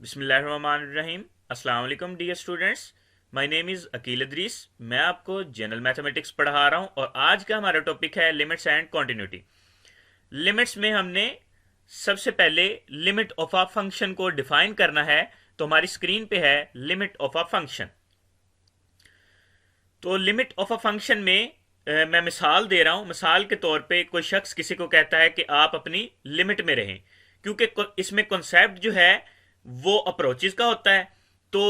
बिस्मिल्लाहिर्रहमानिर्रहीम। अस्सलाम वालेकुम dear students, my name is Aqeel Idris. मैं आपको जनरल मैथमेटिक्स पढ़ा रहा हूँ और आज का हमारा टॉपिक है लिमिट्स एंड कॉन्टिन्यूटी। लिमिट्स में हमने सबसे पहले लिमिट ऑफ अ फंक्शन को डिफाइन करना है। तो हमारी स्क्रीन पे है लिमिट ऑफ अ फंक्शन। तो लिमिट ऑफ अ फंक्शन में मैं मिसाल दे रहा हूं। मिसाल के तौर पे कोई शख्स किसी को कहता है कि आप अपनी लिमिट में रहें, क्योंकि इसमें कॉन्सेप्ट जो है वो अप्रोचेस का होता है। तो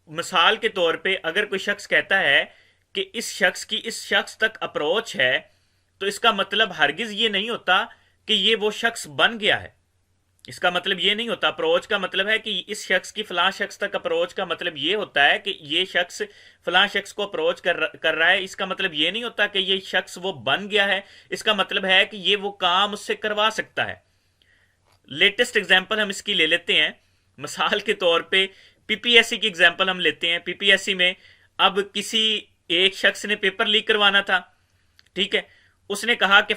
मिसाल के तौर पे अगर कोई शख्स कहता है कि इस शख्स तक अप्रोच है, तो इसका मतलब हरगिज ये नहीं होता कि ये वो शख्स बन गया है। इसका मतलब ये नहीं होता। अप्रोच का मतलब है कि इस शख्स की फलां शख्स तक अप्रोच का मतलब ये होता है कि ये शख्स फलां शख्स को अप्रोच कर रहा है। इसका मतलब ये नहीं होता कि ये शख्स वो बन गया है। इसका मतलब है कि ये वो काम उससे करवा सकता है। लेटेस्ट एग्जांपल हम इसकी ले लेते हैं। मिसाल के तौर पे पीपीएससी की एग्जांपल हम लेते हैं। पीपीएससी में अब किसी एक शख्स ने पेपर लीक करवाना था, ठीक है। उसने कहा कि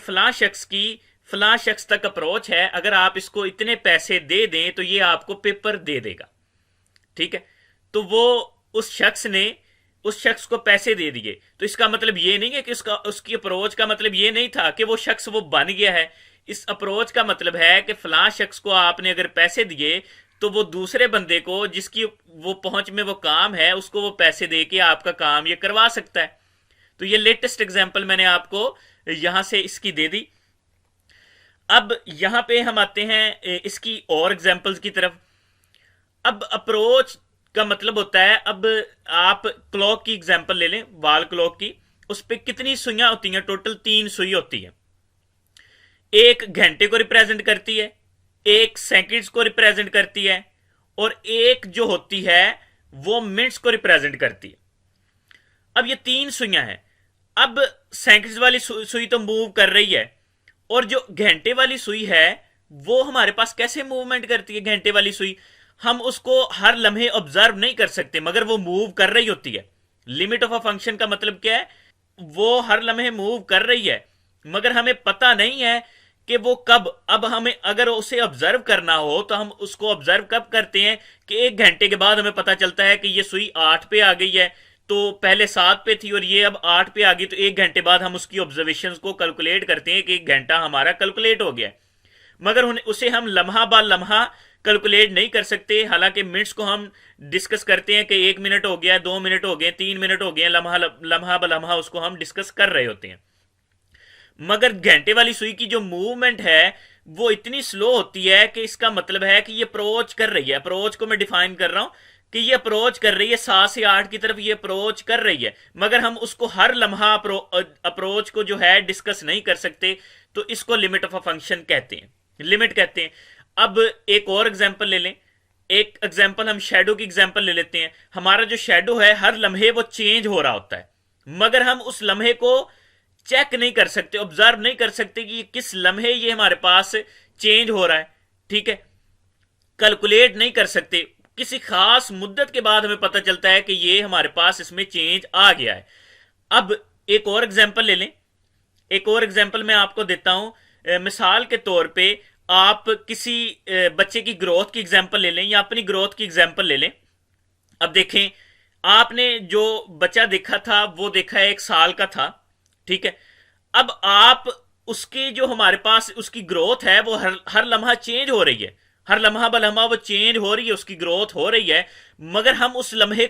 फलां शख्स तक अप्रोच है, अगर आप इसको इतने पैसे दे दें तो ये आपको पेपर दे देगा, ठीक है। तो वो उस शख्स को पैसे दे दिए। तो इसका मतलब ये नहीं है कि उसकी अप्रोच का मतलब ये नहीं था कि वो शख्स वो बन गया है। इस अप्रोच का मतलब है कि फलां शख्स को आपने अगर पैसे दिए तो वो दूसरे बंदे को, जिसकी वो पहुंच में वो काम है, उसको वो पैसे दे के आपका काम ये करवा सकता है। तो ये लेटेस्ट एग्जांपल मैंने आपको यहां से इसकी दे दी। अब यहां पे हम आते हैं इसकी और एग्जांपल्स की तरफ। अब अप्रोच का मतलब होता है, अब आप क्लॉक की एग्जांपल ले लें, वाल क्लॉक की। उस पर कितनी सुइयां होती हैं? टोटल 3 सुई होती है। एक घंटे को रिप्रेजेंट करती है, एक सेकंड्स को रिप्रेजेंट करती है, और एक जो होती है वो मिनट्स को रिप्रेजेंट करती है। अब ये 3 सुइयां हैं। अब सेकंड्स वाली सुई तो मूव कर रही है, और जो घंटे वाली सुई है वो हमारे पास कैसे मूवमेंट करती है? घंटे वाली सुई हम उसको हर लम्हे ऑब्जर्व नहीं कर सकते, मगर वो मूव कर रही होती है। लिमिट ऑफ अ फंक्शन का मतलब क्या है? वो हर लम्हे मूव कर रही है, मगर हमें पता नहीं है कि वो कब। अब हमें अगर उसे ऑब्जर्व करना हो तो हम उसको ऑब्जर्व कब करते हैं कि 1 घंटे के बाद हमें पता चलता है कि ये सुई 8 पे आ गई है। तो पहले 7 पे थी और ये अब 8 पे आ गई, तो 1 घंटे बाद हम उसकी ऑब्जर्वेशन को कैलकुलेट करते हैं कि 1 घंटा हमारा कैलकुलेट हो गया। मगर उसे हम लम्हा बा लम्हा कैलकुलेट नहीं कर सकते। हालांकि मिनट्स को हम डिस्कस करते हैं कि 1 मिनट हो गया, 2 मिनट हो गए, 3 मिनट हो गए, लम्हा ब लम्हा उसको हम डिस्कस कर रहे होते हैं। मगर घंटे वाली सुई की जो मूवमेंट है वो इतनी स्लो होती है कि इसका मतलब है कि ये अप्रोच कर रही है। अप्रोच को मैं डिफाइन कर रहा हूं कि ये अप्रोच कर रही है 7 से 8 की तरफ, ये अप्रोच कर रही है, मगर हम उसको हर लम्हा अप्रोच को जो है डिस्कस नहीं कर सकते। तो इसको लिमिट ऑफ अ फंक्शन कहते हैं, लिमिट कहते हैं। अब एक और एग्जांपल ले लें। एक एग्जांपल हम शेडो की एग्जांपल ले लेते हैं। हमारा जो शेडो है हर लम्हे वो चेंज हो रहा होता है, मगर हम उस लम्हे को चेक नहीं कर सकते, ऑब्जर्व नहीं कर सकते कि किस लम्हे ये हमारे पास चेंज हो रहा है, ठीक है। कैलकुलेट नहीं कर सकते। किसी खास मुद्दत के बाद हमें पता चलता है कि ये हमारे पास इसमें चेंज आ गया है। अब एक और एग्जांपल ले लें। एक और एग्जांपल मैं आपको देता हूं। मिसाल के तौर पे आप किसी बच्चे की ग्रोथ की एग्जांपल ले लें, या अपनी ग्रोथ की एग्जांपल ले लें। अब देखें, आपने जो बच्चा देखा था वो देखा है 1 साल का था, ठीक है। अब आप उसकी जो हमारे पास उसकी ग्रोथ है वो हर लम्हा चेंज हो रही है, हर लम्हा ब लम्हा वो चेंज हो रही है, उसकी ग्रोथ हो रही है, मगर हम उस लम्हे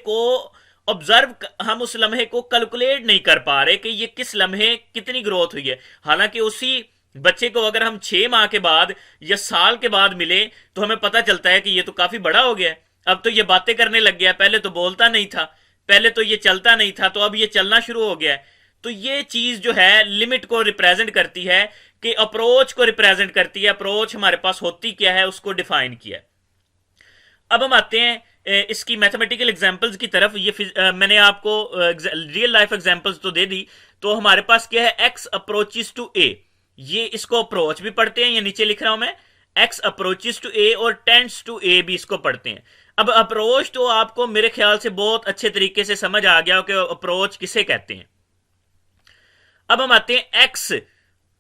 को कैलकुलेट नहीं कर पा रहे कि ये किस लम्हे कितनी ग्रोथ हुई है। हालांकि उसी बच्चे को अगर हम 6 माह के बाद या साल के बाद मिले तो हमें पता चलता है कि ये तो काफी बड़ा हो गया है, अब तो ये बातें करने लग गया, पहले तो बोलता नहीं था, पहले तो ये चलता नहीं था, तो अब ये चलना शुरू हो गया है। तो ये चीज जो है लिमिट को रिप्रेजेंट करती है, कि अप्रोच को रिप्रेजेंट करती है। अप्रोच हमारे पास होती क्या है उसको डिफाइन किया। अब हम आते हैं इसकी मैथमेटिकल एग्जांपल्स की तरफ। मैंने आपको रियल लाइफ एग्जांपल्स तो दे दी। तो हमारे पास क्या है? एक्स अप्रोचेस टू ए। ये इसको अप्रोच भी पढ़ते हैं, ये नीचे लिख रहा हूं मैं, एक्स अप्रोचेस टू ए, और टेंड्स टू ए भी इसको पढ़ते हैं। अब अप्रोच तो आपको मेरे ख्याल से बहुत अच्छे तरीके से समझ आ गया कि अप्रोच किसे कहते हैं। अब हम आते हैं एक्स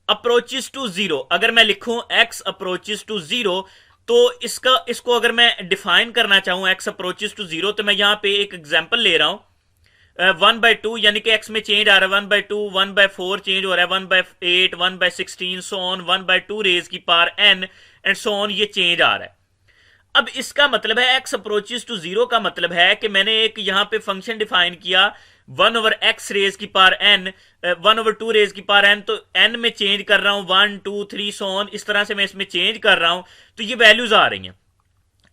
अप्रोचेस टू जीरो। अगर मैं लिखूं एक्स अप्रोचेस टू जीरो, तो इसको अगर मैं डिफाइन करना चाहूं एक्स अप्रोचेस टू जीरो, तो मैं यहां पे एक एग्जांपल ले रहा हूं, 1/2 यानी कि एक्स में चेंज आ रहा है 1/2, 1/4 चेंज हो रहा है 1/8, 1/16 सो ऑन 1/2 रेज की power n and so on, ये चेंज आ रहा है। अब इसका मतलब है एक्स अप्रोचेस टू जीरो का मतलब है कि मैंने एक यहां पे फंक्शन डिफाइन किया 1/x रेज की पावर n, 1/2 रेज की पावर n, तो n में चेंज कर रहा हूं 1 2 3 सो ऑन, इस तरह से मैं इसमें चेंज कर रहा हूं, तो ये वैल्यूज आ रही हैं।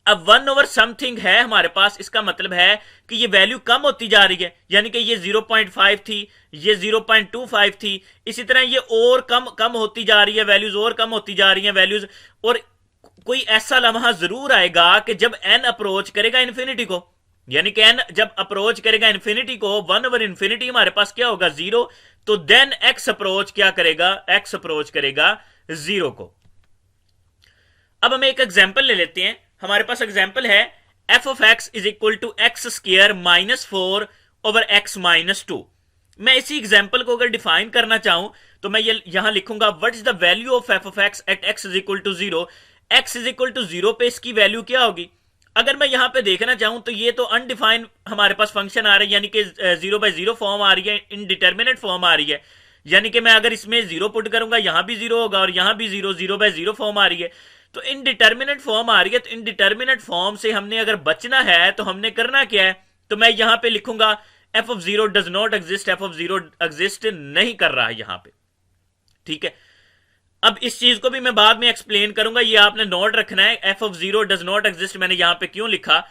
अब 1/समथिंग है हमारे पास, इसका मतलब है कि ये वैल्यू कम होती जा रही है, यानी कि ये 0.5 थी, ये 0.25 थी, इसी तरह ये और कम कम होती जा रही है वैल्यूज, और कम होती जा रही है वैल्यूज। और कोई ऐसा लम्हा जरूर आएगा कि जब n अप्रोच करेगा इन्फिनिटी को, यानी कि n जब अप्रोच करेगा इन्फिनिटी को, 1/इंफिनिटी हमारे पास क्या होगा 0, तो देन x अप्रोच क्या करेगा, x अप्रोच करेगा 0 को। अब हम एक एग्जांपल ले लेते हैं, हमारे पास एग्जांपल है f of x is equal to x square -4/x-2। मैं इसी एग्जांपल को अगर डिफाइन करना चाहूं तो मैं ये यहां लिखूंगा what is the value of f of x at x is equal to 0। x is equal to 0 पे इसकी वैल्यू क्या होगी? अगर मैं यहां पे देखना चाहूं तो ये तो अनडिफाइंड हमारे पास फंक्शन आ रहा है, यानी कि 0/0 फॉर्म आ रही है, इनडिटर्मिनेट फॉर्म आ रही है, यानी कि मैं अगर इसमें 0 पुट करूंगा यहां भी 0 होगा और यहां भी 0/0 फॉर्म आ रही है, तो इनडिटर्मिनेट फॉर्म आ रही है। तो इनडिटर्मिनेट फॉर्म से हमने अगर बचना है तो हमने करना क्या है, तो मैं यहां पे लिखूंगा f of 0 does not exist, f of 0 exist नहीं कर रहा है यहां पे, ठीक है। अब इस चीज को भी मैं बाद में एक्सप्लेन करूंगा, ये आपने नोट रखना है, f of 0 does not exist मैंने यहां पे क्यों लिखा।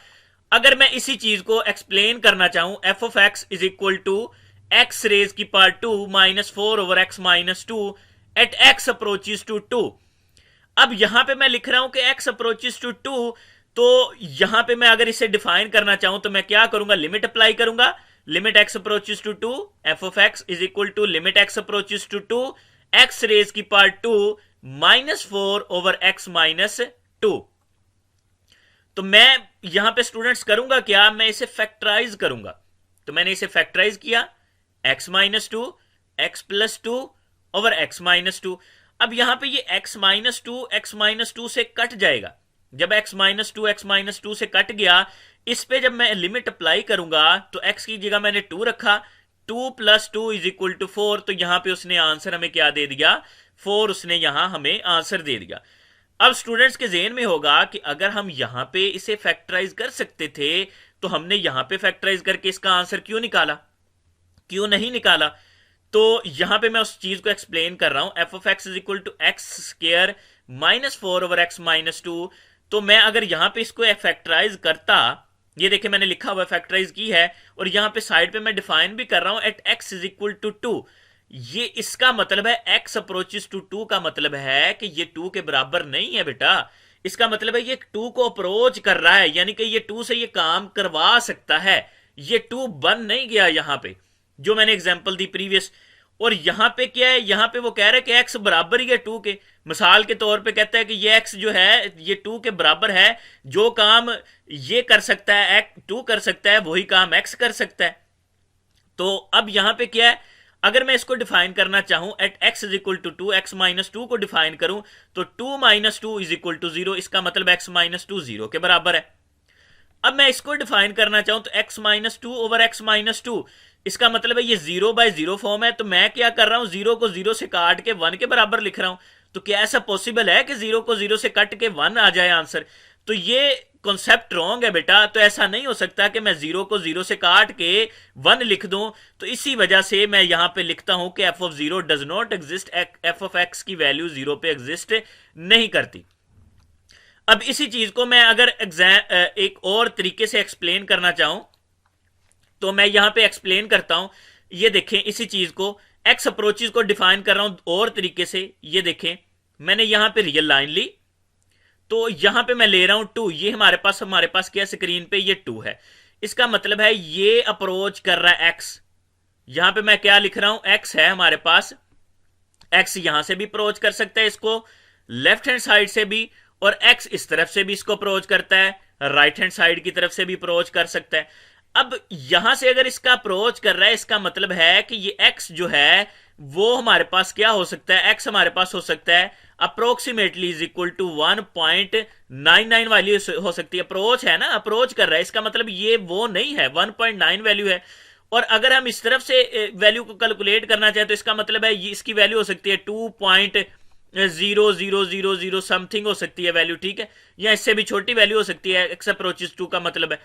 अगर मैं इसी चीज को एक्सप्लेन करना चाहूं, f of x is equal to x raise की power 2 -4/x-2 at x approaches to 2। अब यहां पे मैं लिख रहा हूं कि x अप्रोचेस टू 2, तो यहां पे मैं अगर इसे डिफाइन करना चाहूं तो मैं क्या करूंगा, लिमिट अप्लाई करूंगा, limit x approaches to 2, f of x is equal to limit x approaches to 2 x raise की पावर 2 -4/x-2। तो मैं यहां पे स्टूडेंट्स करूंगा क्या, मैं इसे फैक्टराइज करूंगा, तो मैंने इसे फैक्टराइज किया x-2 x+2/x-2। अब यहां पे ये x-2 से कट जाएगा, जब x-2 x-2 से कट गया, इस पे जब मैं लिमिट अप्लाई करूंगा तो x की जगह मैंने 2 रखा, 2 + 2 इज इक्वल टू 4, तो यहां पे उसने आंसर हमें क्या दे दिया, 4 उसने यहां हमें आंसर दे दिया। अब स्टूडेंट्स के जेहन में होगा कि अगर हम यहां पे इसे फैक्टराइज कर सकते थे तो हमने यहां पे फैक्टराइज करके इसका आंसर क्यों निकाला, क्यों नहीं निकाला। तो यहां पे मैं उस चीज को एक्सप्लेन कर रहा हूं, f of x is equal to x² -4/x-2। तो मैं अगर यहां पे इसको फैक्टराइज करता, ये देखिए मैंने लिखा हुआ फैक्टराइज की है, और यहां पे साइड पे मैं डिफाइन भी कर रहा हूं at x is equal to 2। ये इसका मतलब है x अप्रोचेस टू 2 का मतलब है कि ये 2 के बराबर नहीं है बेटा, इसका मतलब है ये 2 को अप्रोच कर रहा है, यानी कि ये 2 से ये काम करवा सकता है, ये 2 बन नहीं गया यहां पे जो मैंने एग्जांपल दी प्रीवियस। और यहां पे क्या है, यहां पे वो कह रहा है कि x बराबर ही है 2 के, मिसाल के तौर पे कहता है कि ये x जो है ये 2 के बराबर है, जो काम ये कर सकता है 2 कर सकता है वही काम x कर सकता है। तो अब यहां पे क्या है, अगर मैं इसको डिफाइन करना चाहूं at x is equal to 2, x-2 को डिफाइन करूं तो 2 - 2 इज इक्वल टू 0, इसका मतलब x-2 0 के बराबर है। अब मैं इसको डिफाइन करना चाहूं तो x-2/x-2, इसका मतलब है ये 0/0 फॉर्म है, तो मैं क्या कर रहा हूं, 0 को 0 से काट के 1 के बराबर लिख रहा हूं। तो क्या ऐसा पॉसिबल है कि 0 को 0 से कट के 1 आ जाए आंसर? तो ये कॉन्सेप्ट रॉन्ग है बेटा, तो ऐसा नहीं हो सकता कि मैं 0 को 0 से काट के 1 लिख दूं। तो इसी वजह से मैं यहां पे लिखता हूं कि f of 0 does not exist, f of x की वैल्यू 0 पे एग्जिस्ट नहीं करती। अब इसी चीज को मैं अगर एक और तरीके से एक्सप्लेन करना चाहूं तो मैं यहां पे एक्सप्लेन करता हूं, ये देखें इसी चीज को, एक्स अप्रोचेस को डिफाइन कर रहा हूं और तरीके से। ये देखें मैंने यहां पे रियल लाइन ली, तो यहां पे मैं ले रहा हूं 2, ये हमारे पास क्या स्क्रीन पे ये 2 है, इसका मतलब है ये अप्रोच कर रहा है x। यहां पे मैं क्या लिख रहा हूं, x है हमारे पास, x यहां से भी अप्रोच कर सकता है इसको लेफ्ट हैंड साइड से भी, और x इस तरफ से भी इसको अप्रोच करता है, राइट हैंड साइड की तरफ से भी अप्रोच कर सकता है। अब यहां से अगर इसका अप्रोच कर रहा है, इसका मतलब है कि ये x जो है वो हमारे पास क्या हो सकता है, x हमारे पास हो सकता है approximately is equal to 1.99 value हो सकती है। अप्रोच है ना, अप्रोच कर रहा है, इसका मतलब ये वो नहीं है, 1.9 वैल्यू है। और अगर हम इस तरफ से वैल्यू को कैलकुलेट करना चाहें तो इसका मतलब है इसकी वैल्यू हो सकती है 2.0000 समथिंग हो सकती है वैल्यू, ठीक है, या इससे भी छोटी वैल्यू हो सकती है, एक्स अप्रोचेस 2 का मतलब है।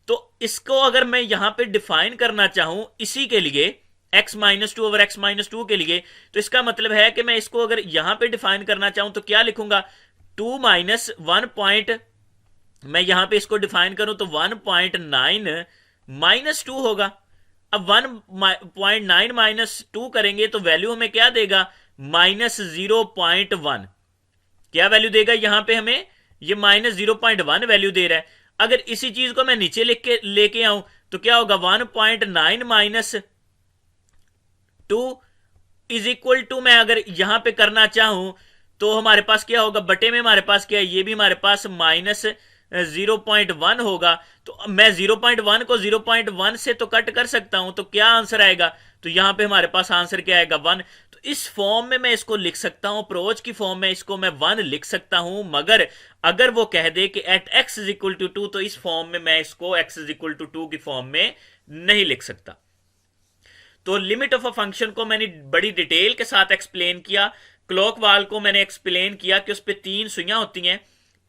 तो इसको अगर मैं यहां पे डिफाइन करना चाहूं इसी के लिए x-2 ओवर x-2 के लिए, तो इसका मतलब है कि मैं इसको अगर यहां पे डिफाइन करना चाहूं तो क्या लिखूंगा, 2 माइनस 1. मैं यहां पे इसको डिफाइन करूं तो 1.9 माइनस 2 होगा। अब 1.9 माइनस 2 करेंगे तो वैल्यू हमें क्या देगा, -0.1। क्या वैल्यू देगा यहां पे हमें, ये -0.1 वैल्यू दे रहा है। अगर इसी चीज को मैं नीचे लेके आऊं तो क्या होगा, 1.9 माइनस 2 इज इक्वल टू, मैं अगर यहां पे करना चाहूं तो हमारे पास क्या होगा, बटे में हमारे पास क्या है, ये भी हमारे पास -0.1 होगा। तो मैं 0.1 को 0.1 से तो कट कर सकता हूं, तो क्या आंसर आएगा, तो यहां पे हमारे पास आंसर क्या आएगा, 1। तो इस फॉर्म में मैं इसको लिख सकता हूं, अप्रोच की फॉर्म में इसको मैं 1 लिख सकता हूं। मगर अगर वो कह दे कि at x is equal to 2, तो इस फॉर्म में मैं इसको x इज इक्वल टू 2 की फॉर्म में नहीं लिख सकता। तो लिमिट ऑफ अ फंक्शन को मैंने बड़ी डिटेल के साथ एक्सप्लेन किया। क्लॉक वाल को मैंने एक्सप्लेन किया कि उस पर 3 सुइयां होती हैं।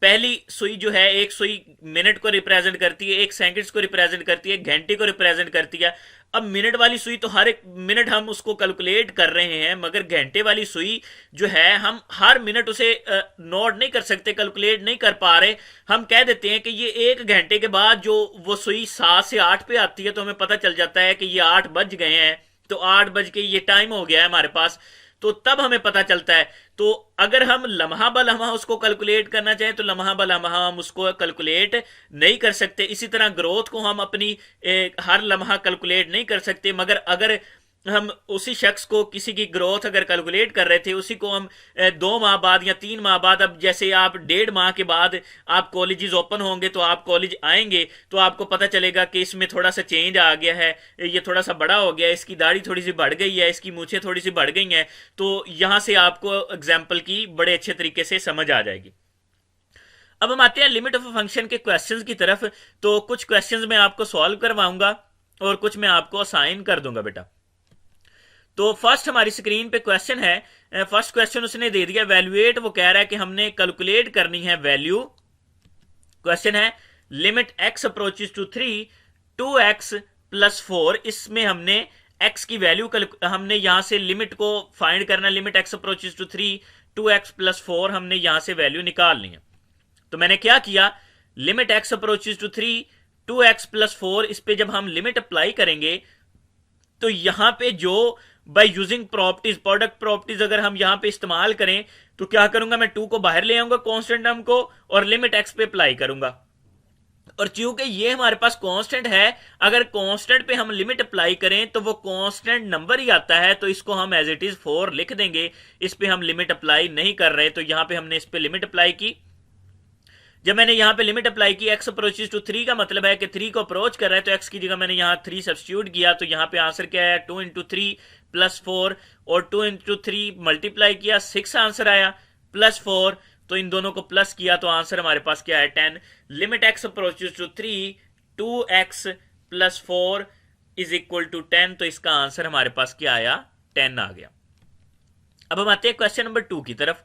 पहली सुई जो है, एक सुई मिनट को रिप्रेजेंट करती है, एक सेकंड्स को रिप्रेजेंट करती है, घंटे को रिप्रेजेंट करती है। अब मिनट वाली सुई तो हर एक मिनट हम उसको कैलकुलेट कर रहे हैं, मगर घंटे वाली सुई जो है हम हर मिनट उसे नोट नहीं कर सकते, कैलकुलेट नहीं कर पा रहे। हम कह देते हैं कि ये 1 घंटे के बाद जो वो सुई 7 से 8 पे आती है तो हमें पता चल जाता है कि ये 8 बज गए हैं, तो 8 बज के ये टाइम हो गया है हमारे पास, तो तब हमें पता चलता है। तो अगर हम लम्हा ब लम्हा उसको कैलकुलेट करना चाहें तो लम्हा ब लम्हा हम उसको कैलकुलेट नहीं कर सकते। इसी तरह ग्रोथ को हम अपनी हर लम्हा कैलकुलेट नहीं कर सकते। मगर अगर हम उसी शख्स को, किसी की ग्रोथ अगर कैलकुलेट कर रहे थे, उसी को हम 2 माह बाद या 3 माह बाद, अब जैसे आप 1.5 माह के बाद आप कॉलेजेस ओपन होंगे तो आप कॉलेज आएंगे तो आपको पता चलेगा कि इसमें थोड़ा सा चेंज आ गया है, ये थोड़ा सा बड़ा हो गया है, इसकी दाढ़ी थोड़ी सी बढ़ गई है, इसकी मूछें थोड़ी सी बढ़ गई हैं। तो यहां से आपको एग्जाम्पल की बड़े अच्छे तरीके से समझ आ जाएगी। अब हम आते हैं लिमिट ऑफ फंक्शन के क्वेश्चंस की तरफ। तो कुछ क्वेश्चंस मैं आपको सॉल्व करवाऊंगा और कुछ मैं आपको असाइन कर दूंगा बेटा। तो फर्स्ट हमारी स्क्रीन पे क्वेश्चन है, फर्स्ट क्वेश्चन उसने दे दिया वैल्यूएट, वो कह रहा है कि हमने कैलकुलेट करनी है वैल्यू। क्वेश्चन है limit x approaches to 3 2x plus 4, इसमें हमने x की वैल्यू हमने यहां से लिमिट को फाइंड करना, limit x approaches to 3 2x plus 4 हमने यहां से वैल्यू निकालनी है। तो मैंने क्या किया, limit x approaches to 3 2x plus 4, इस पे जब हम लिमिट अप्लाई करेंगे तो यहां पे जो by using properties, product properties अगर हम यहां पे इस्तेमाल करें तो क्या करूंगा, मैं 2 को बाहर ले आऊंगा कांस्टेंट टर्म को और लिमिट x पे अप्लाई करूंगा। और चूंकि ये हमारे पास कांस्टेंट है, अगर कांस्टेंट पे हम लिमिट अप्लाई करें तो वो कांस्टेंट नंबर ही आता है, तो इसको हम एज इट इज 4 लिख देंगे। इस पे हम लिमिट अप्लाई नहीं कर रहे, तो यहां पे हमने इस पे लिमिट अप्लाई की। जब मैंने यहां पे लिमिट अप्लाई की, x अप्रोचेस टू 3 का मतलब है कि 3 को अप्रोच कर रहा है, तो x की जगह मैंने यहां 3 सब्स्टिट्यूट किया, तो यहां पे आंसर क्या है, 2 इंटू 3 प्लस 4, और 2 इंटू 3 मल्टीप्लाई किया, 6 आंसर आया, प्लस 4, तो इन दोनों को प्लस किया तो आंसर हमारे पास क्या है, 10। Limit x approaches to 3 2x plus 4 is equal to 10, तो इसका आंसर हमारे पास क्या आया, 10 आ गया। अब हम आते हैं क्वेश्चन नंबर 2 की तरफ।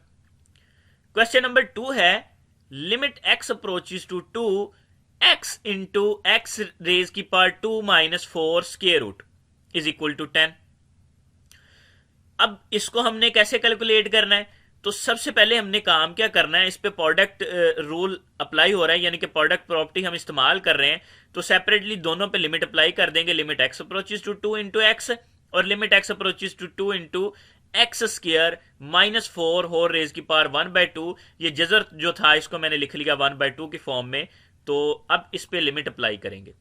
क्वेश्चन नंबर 2 है limit x approaches to 2x into x raise की power 2 minus 4 square root is equal to 10। अब इसको हमने कैसे कैलकुलेट करना है, तो सबसे पहले हमने काम क्या करना है, इस पे प्रोडक्ट रूल अप्लाई हो रहा है, यानी कि प्रोडक्ट प्रॉपर्टी हम इस्तेमाल कर रहे हैं। तो सेपरेटली दोनों पे लिमिट अप्लाई कर देंगे, limit x approaches to 2 into x और limit x approaches to 2 into x square minus 4 whole raise की पावर 1/2। ये जजर जो था इसको मैंने लिख लिया 1/2 की फॉर्म में। तो अब इस पे लिमिट अप्लाई करेंगे।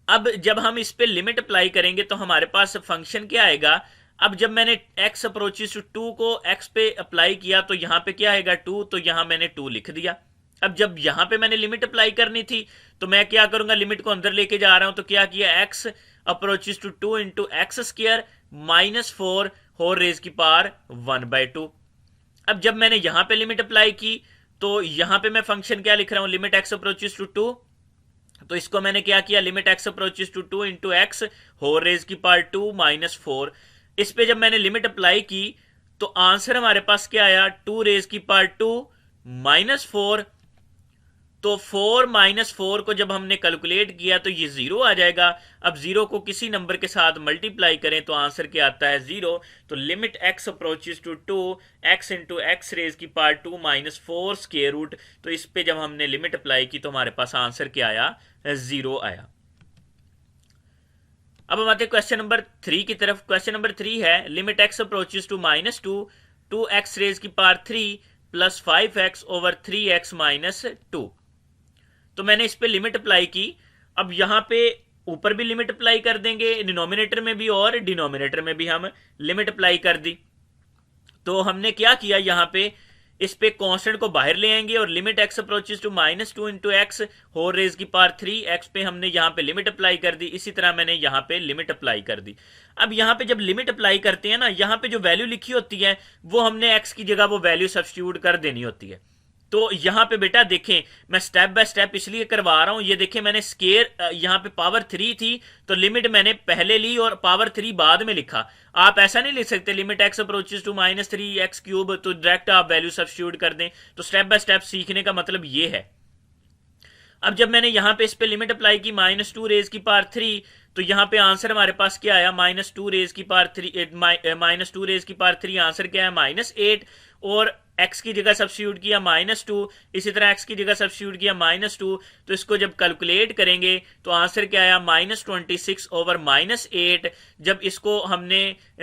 अब जब हम इस पे लिमिट अप्लाई करेंगे तो हमारे पास फंक्शन क्या आएगा। अब जब मैंने x अप्रोचेस टू 2 को x पे अप्लाई किया तो यहां पे क्या आएगा 2, तो यहां मैंने 2 लिख दिया। अब जब यहां पे मैंने लिमिट अप्लाई करनी थी तो मैं क्या करूंगा, लिमिट को अंदर लेके जा रहा हूं, तो क्या किया, x approaches to 2 into x square minus 4 whole raise की पावर 1/2। अब जब मैंने यहां पे लिमिट अप्लाई की तो यहां पे मैं फंक्शन क्या लिख रहा हूं, लिमिट एक्स अप्रोचेस टू 2, तो इसको मैंने क्या किया, limit x approaches to 2 into x whole raise की पावर 2 माइनस 4। इस पे जब मैंने लिमिट अप्लाई की तो आंसर हमारे पास क्या आया, 2 रेज की पावर 2 माइनस 4। तो 4 माइनस 4 को जब हमने कैलकुलेट किया तो ये 0 आ जाएगा। अब 0 को किसी नंबर के साथ मल्टीप्लाई करें तो आंसर क्या आता है, 0। तो limit x approaches to 2 x into x raise की पावर 2 माइनस 4 स्क्वायर रूट। तो इस पे जब हमने लिमिट अप्लाई की तो हमारे पास आंसर क्या आया, 0 आया। अब हम आते हैं क्वेश्चन नंबर 3 की तरफ। क्वेश्चन नंबर 3 है limit x approaches to minus 2 2 x raise की power 3 plus 5 x over 3 x minus 2। तो मैंने इस पे लिमिट अप्लाई की। अब यहां पे ऊपर भी लिमिट अप्लाई कर देंगे, डिनोमिनेटर में भी और डिनोमिनेटर में भी हम लिमिट अप्लाई कर दी। तो हमने क्या किया, यहां पे इस पे कांस्टेंट को बाहर ले आएंगे और limit x approaches to minus 2 into x whole raise की पावर 3 एक्स पे हमने यहां पे लिमिट अप्लाई कर दी। इसी तरह मैंने यहां पे लिमिट अप्लाई कर दी। अब यहां पे जब लिमिट अप्लाई करते हैं ना, यहां पे जो वैल्यू लिखी होती है वो हमने एक्स की जगह वो वैल्यू सब्स्टिट्यूट कर देनी होती है। तो यहां पे बेटा देखें, मैं स्टेप बाय स्टेप इसलिए करवा रहा हूं, ये देखें मैंने स्केयर यहां पे पावर 3 थी तो लिमिट मैंने पहले ली और पावर 3 बाद में लिखा। आप ऐसा नहीं लिख सकते limit x approaches to minus 3 x cube तो डायरेक्ट आप वैल्यू सब्स्टिट्यूट कर दें। तो स्टेप बाय स्टेप सीखने का मतलब ये है। अब जब मैंने यहां पे इस पे लिमिट अप्लाई की माइनस 2 रेज की पावर 3, तो यहां पे आंसर हमारे पास क्या आया, माइनस 2 रेज की पावर 3, माइनस 2 रेज की पावर 3 आंसर क्या है, माइनस 8। और x की जगह सब्स्टिट्यूट किया माइनस 2, इसी तरह x की जगह सब्स्टिट्यूट किया माइनस 2। तो इसको जब कैलकुलेट करेंगे तो आंसर क्या आया, माइनस 26 ओवर माइनस 8। जब इसको हमने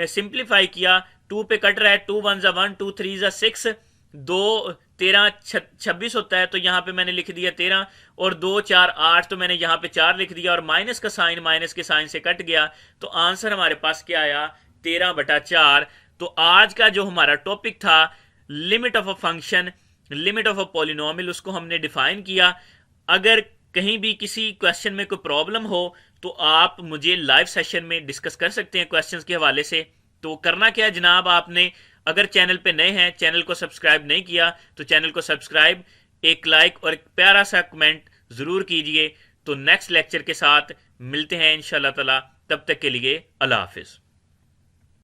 सिंप्लीफाई किया, 2 पे कट रहा है, 2 1 जा 1, 2 3 जा 6, 2 13 26 होता है, तो यहां पे मैंने लिख दिया 13, और 2 4 8, तो मैंने यहां पे 4 लिख दिया और माइनस का साइन माइनस के साइन से कट गया। तो आंसर हमारे पास क्या आया, 13/4। तो आज का जो हमारा टॉपिक था limit of a function, limit of a polynomial, उसको हमने डिफाइन किया। अगर कहीं भी किसी क्वेश्चन में कोई प्रॉब्लम हो तो आप मुझे लाइव सेशन में डिस्कस कर सकते हैं क्वेश्चंस के हवाले से। तो करना क्या है जनाब, आपने अगर चैनल पे नए हैं, चैनल को सब्सक्राइब नहीं किया तो चैनल को सब्सक्राइब, एक लाइक और एक प्यारा सा कमेंट जरूर कीजिए। तो नेक्स्ट लेक्चर के साथ मिलते हैं इंशाल्लाह ताला, तब तक के लिए अल्लाह हाफिज।